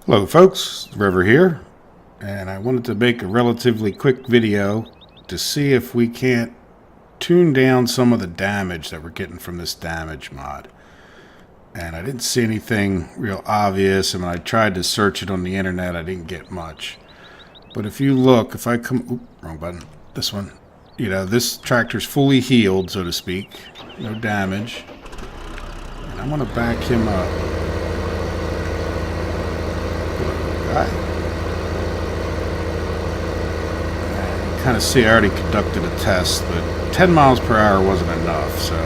Hello folks, River here, and I wanted to make a relatively quick video to see if we can't tune down some of the damage that we're getting from this damage mod. And I didn't see anything real obvious, and when I tried to search it on the internet I didn't get much. But if you look, if I come, wrong button, this one, you know, this tractor's fully healed, so to speak, no damage. And I want to back him up. And you kind of see I already conducted a test, but 10 miles per hour wasn't enough, so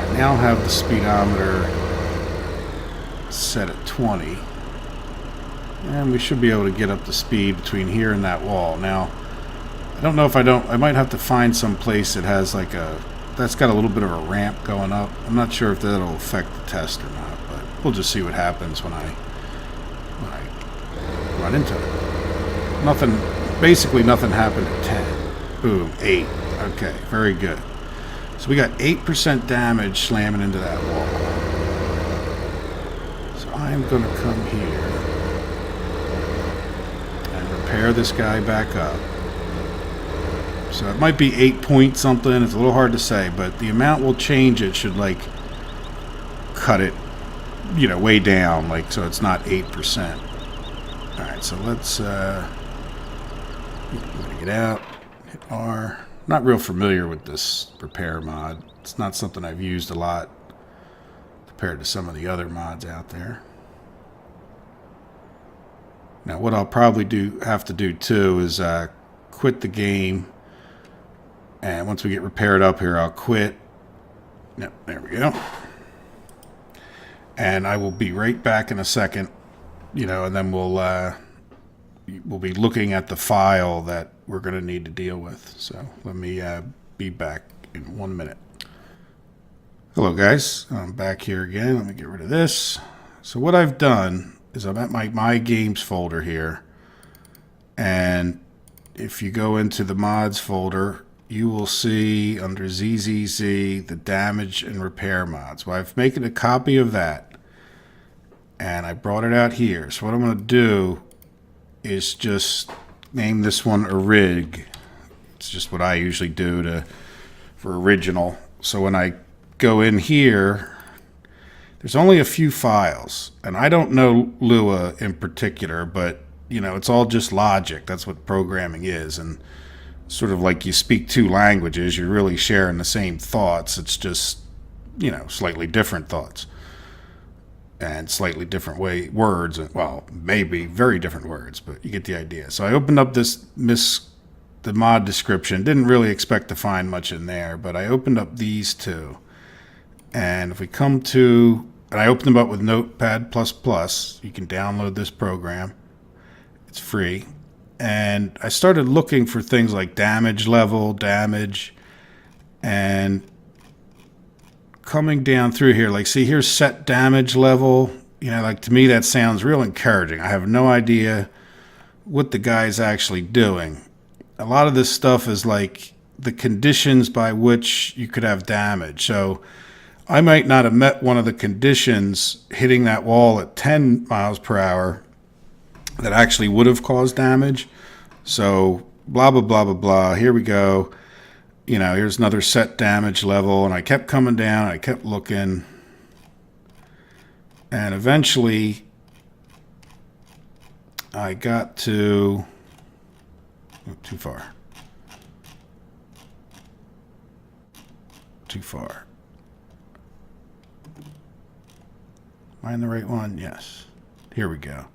I now have the speedometer set at 20. And we should be able to get up to speed between here and that wall. Now, I don't know if I might have to find some place that has like that's got a little bit of a ramp going up. I'm not sure if that'll affect the test or not, but we'll just see what happens when I run into it. Basically nothing happened at 10. Boom, 8. Okay, very good. So we got 8% damage slamming into that wall. So I'm going to come here and repair this guy back up. So it might be 8 point something. It's a little hard to say, but the amount will change. It should like cut it, you know, way down, like so it's not 8%. Alright, so let's get out, hit R. Not real familiar with this repair mod. It's not something I've used a lot compared to some of the other mods out there. Now what I'll probably have to do too is quit the game, and once we get repaired up here I'll quit. Yep, there we go. And I will be right back in a second, you know, and then we'll be looking at the file that we're going to need to deal with. So let me be back in 1 minute. Hello guys, I'm back here again. Let me get rid of this. So what I've done is I'm at my games folder here, and if you go into the mods folder, you will see under ZZZ the damage and repair mods. Well, I've made a copy of that, and I brought it out here. So what I'm going to do is just name this one Orig. It's just what I usually do for original. So when I go in here, there's only a few files, and I don't know Lua in particular, but you know, it's all just logic. That's what programming is, and sort of like you speak two languages, you're really sharing the same thoughts. It's just, you know, slightly different thoughts and slightly different words. Well, maybe very different words, but you get the idea. So I opened up the mod description. Didn't really expect to find much in there, but I opened up these two. And if we come to, and I opened them up with Notepad++, you can download this program. It's free. And I started looking for things like damage level, damage, and coming down through here, like see here's set damage level. You know, like to me that sounds real encouraging. I have no idea what the guy's actually doing. A lot of this stuff is like the conditions by which you could have damage. So I might not have met one of the conditions hitting that wall at 10 miles per hour that actually would have caused damage. So blah, blah, blah, blah, blah. Here we go. You know, here's another set damage level. And I kept coming down. I kept looking. And eventually I got to... Oh, too far. Too far. Am I in the right one? Yes. Here we go.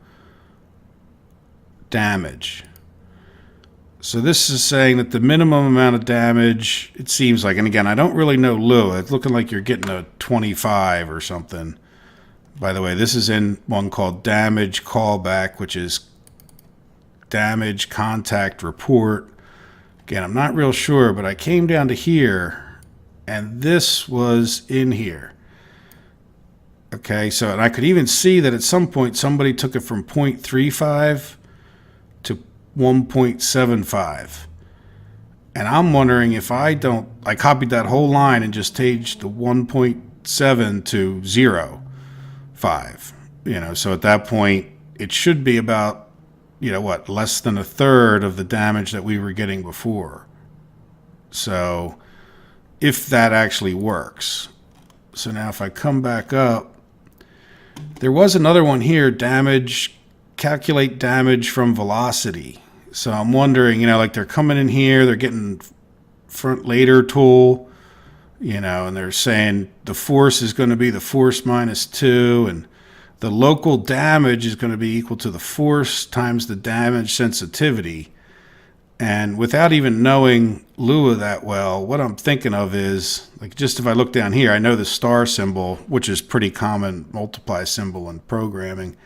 Damage. So this is saying that the minimum amount of damage, it seems like, and again, I don't really know Lua. It's looking like you're getting a 25 or something. By the way, this is in one called Damage Callback, which is Damage Contact Report. Again, I'm not real sure, but I came down to here, and this was in here. Okay, so and I could even see that at some point somebody took it from 0.35 to 1.75. And I'm wondering if I copied that whole line and just changed the 1.7 to 0.5. You know, so at that point, it should be about, you know, what, less than a third of the damage that we were getting before. So if that actually works. So now if I come back up, there was another one here, damage, calculate damage from velocity. So I'm wondering, you know, like they're coming in here, they're getting front later tool, you know, and they're saying the force is going to be the force minus 2, and the local damage is going to be equal to the force times the damage sensitivity. And without even knowing Lua that well, what I'm thinking of is, like, just if I look down here, I know the star symbol, which is pretty common multiply symbol in programming.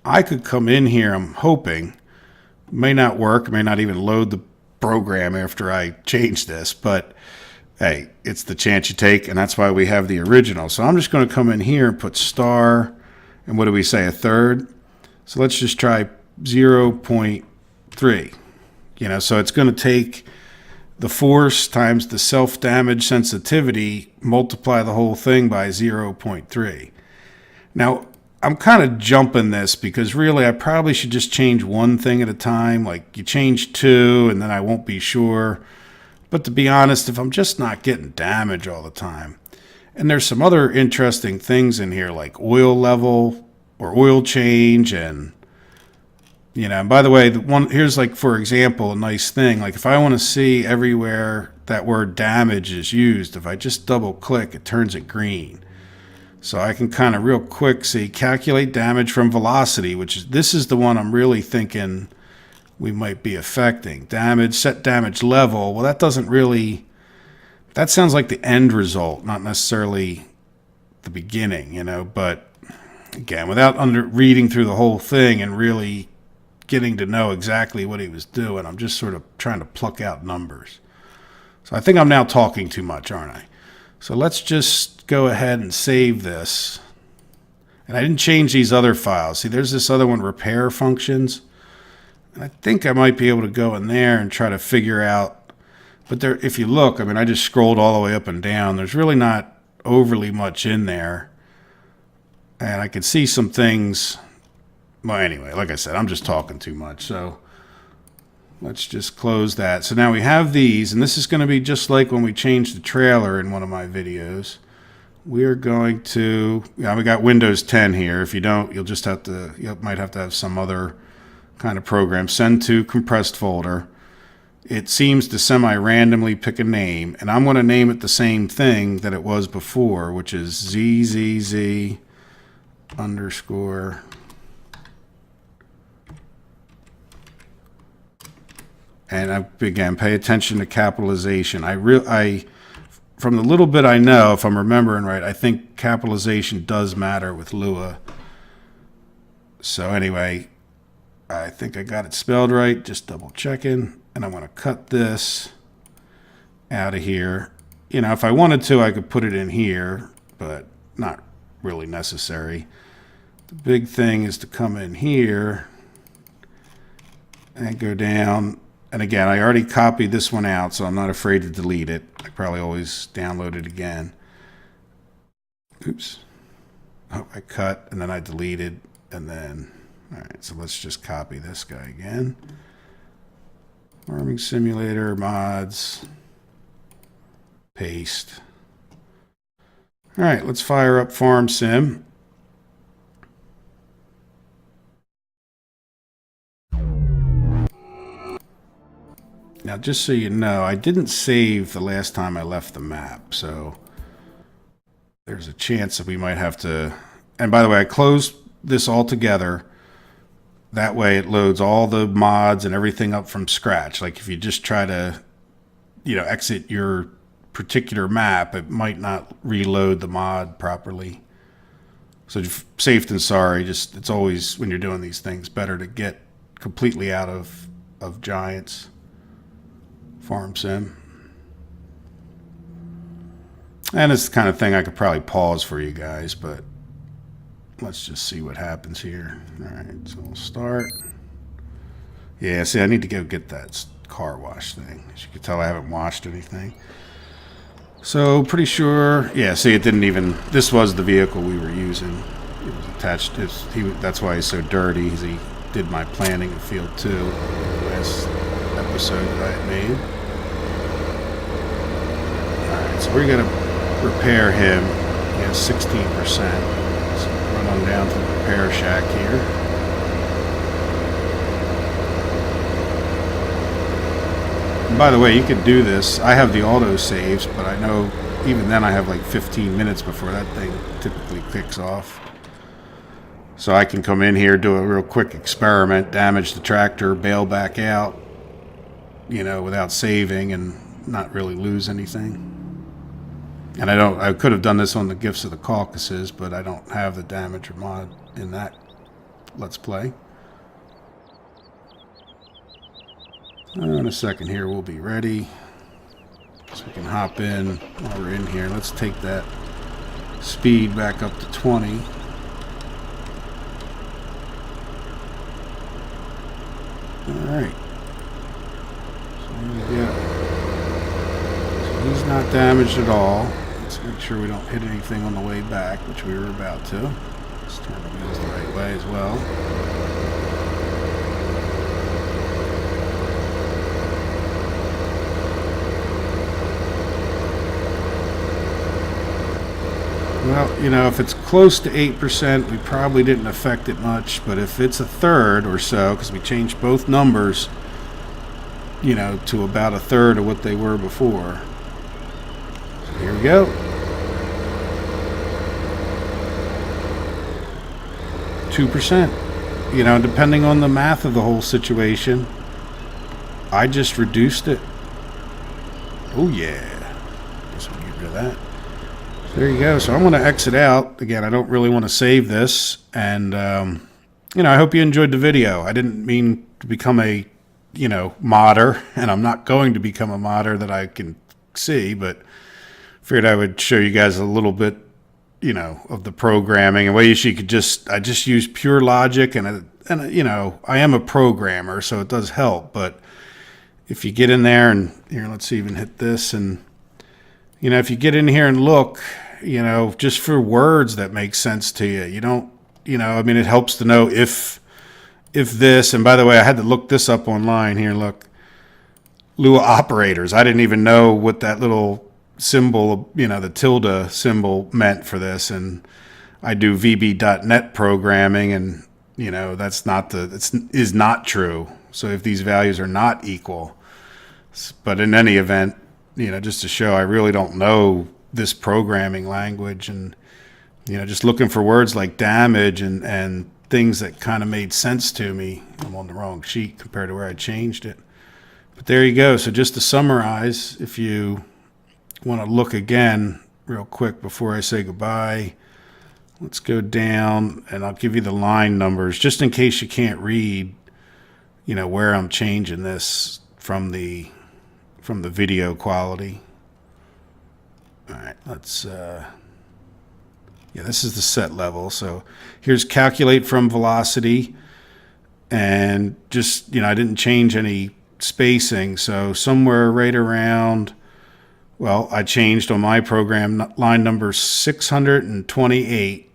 I could come in here, I'm hoping, may not work, may not even load the program after I change this, but hey, it's the chance you take, and that's why we have the original. So I'm just going to come in here and put star, and what do we say, a third? So let's just try 0.3. You know, so it's going to take the force times the self-damage sensitivity, multiply the whole thing by 0.3. Now, I'm kind of jumping this because really I probably should just change one thing at a time. Like you change 2 and then I won't be sure. But to be honest, if I'm just not getting damage all the time, and there's some other interesting things in here like oil level or oil change, and you know, and by the way, here's like, for example, a nice thing. Like if I want to see everywhere that word damage is used, if I just double click, it turns it green. So I can kind of real quick see calculate damage from velocity, which is, this is the one I'm really thinking we might be affecting. Damage, set damage level. Well, that doesn't really, that sounds like the end result, not necessarily the beginning, you know, but again, without reading through the whole thing and really getting to know exactly what he was doing, I'm just sort of trying to pluck out numbers. So I think I'm now talking too much, aren't I? So let's just go ahead and save this. And I didn't change these other files. See, there's this other one, repair functions. And I think I might be able to go in there and try to figure out, but there, if you look, I mean, I just scrolled all the way up and down. There's really not overly much in there. And I could see some things. Well, anyway, like I said, I'm just talking too much. So let's just close that. So now we have these, and this is going to be just like when we changed the trailer in one of my videos. We're going to, yeah, we got Windows 10 here. If you don't, you'll just have to, you might have to have some other kind of program. Send to compressed folder. It seems to semi-randomly pick a name, and I'm going to name it the same thing that it was before, which is ZZZ underscore. And again, pay attention to capitalization. From the little bit I know, if I'm remembering right, I think capitalization does matter with Lua. So anyway, I think I got it spelled right. Just double checking. And I'm going to cut this out of here. You know, if I wanted to, I could put it in here, but not really necessary. The big thing is to come in here and go down. And again, I already copied this one out, so I'm not afraid to delete it. I probably always download it again. Oops. Oh, I cut, and then I deleted, and then, all right, so let's just copy this guy again. Farming Simulator, mods, paste. All right, let's fire up Farm Sim. Now, just so you know, I didn't save the last time I left the map, so there's a chance that we might have to... And by the way, I closed this all together. That way it loads all the mods and everything up from scratch. Like if you just try to, you know, exit your particular map, it might not reload the mod properly. So safe than sorry, just it's always, when you're doing these things, better to get completely out of Giants. Farm Sim. And it's the kind of thing I could probably pause for you guys, but let's just see what happens here. All right, so we'll start. Yeah, see, I need to go get that car wash thing. As you can tell, I haven't washed anything. So pretty sure, yeah, see, it didn't even, this was the vehicle we were using. it was attached. That's why he's so dirty. He did my planning in Field 2, last episode that I had made. Alright, so we're going to repair him. He has 16%. So run on down to the repair shack here. And by the way, you could do this. I have the auto saves, but I know even then I have like 15 minutes before that thing typically kicks off. So I can come in here, do a real quick experiment, damage the tractor, bail back out, without saving and not really lose anything. And I could have done this on the Gifts of the Caucasus, but I don't have the damage or mod in that Let's Play. In a second here, we'll be ready. So we can hop in while we're in here. Let's take that speed back up to 20. Alright. So there we go. So he's not damaged at all. Let's make sure we don't hit anything on the way back, which we were about to. Let's turn the wheels the right way as well. Well, if it's close to 8%, we probably didn't affect it much. But if it's a third or so, because we changed both numbers, to about a third of what they were before. So here we go. 2%. Depending on the math of the whole situation, I just reduced it. Oh, yeah. Guess we'll get rid of that. There you go. So I'm going to exit out. Again, I don't really want to save this. And, I hope you enjoyed the video. I didn't mean to become a, modder. And I'm not going to become a modder that I can see. But figured I would show you guys a little bit, of the programming. And ways you could I just use pure logic. And I am a programmer, so it does help. But if you get in there and, here, let's even hit this. And, if you get in here and look, just for words that make sense to you. You don't, it helps to know if this, and by the way, I had to look this up online. Here, look. Lua operators. I didn't even know what that little symbol, the tilde symbol meant for this. And I do VB.net programming, and, that's not is not true. So if these values are not equal, but in any event, just to show I really don't know this programming language, and just looking for words like damage and things that kind of made sense to me. I'm on the wrong sheet compared to where I changed it. But there you go. So just to summarize, if you want to look again real quick before I say goodbye, let's go down and I'll give you the line numbers just in case you can't read, where I'm changing this from the video quality. All right, let's, this is the set level. So here's calculate from velocity, and just, I didn't change any spacing. So somewhere right around, I changed on my program line number 628,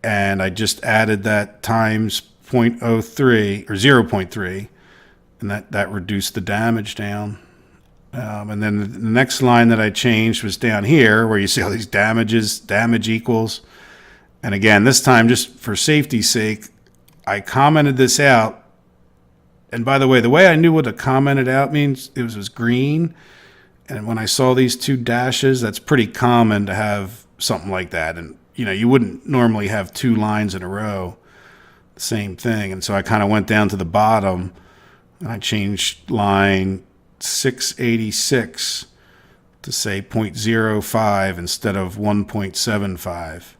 and I just added that times 0.03 or 0.3, and that reduced the damage down. And then the next line that I changed was down here where you see all these damage equals. And again, this time, just for safety's sake, I commented this out. And by the way I knew what a commented out means, it was green. And when I saw these two dashes, that's pretty common to have something like that. And, you wouldn't normally have two lines in a row, the same thing. And so I kind of went down to the bottom and I changed line 686 to say 0.05 instead of 1.75.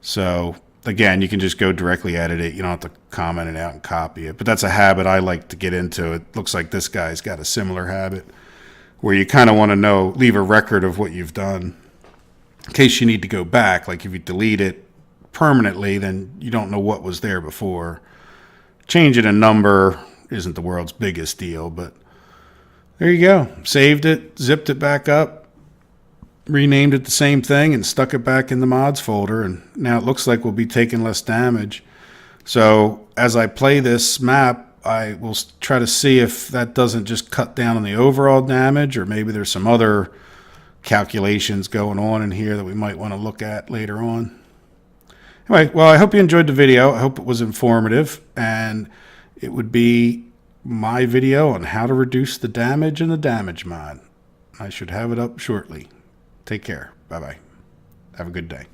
So again, you can just go directly edit it. You don't have to comment it out and copy it. But that's a habit I like to get into. It looks like this guy's got a similar habit where you kind of want to leave a record of what you've done in case you need to go back. Like if you delete it permanently, then you don't know what was there before. Changing a number isn't the world's biggest deal, but there you go. Saved it, zipped it back up, renamed it the same thing and stuck it back in the mods folder, and now it looks like we'll be taking less damage. So as I play this map, I will try to see if that doesn't just cut down on the overall damage, or maybe there's some other calculations going on in here that we might want to look at later on. Anyway, well, I hope you enjoyed the video. I hope it was informative, and it would be my video on how to reduce the damage in the damage mod. I should have it up shortly. Take care. Bye-bye. Have a good day.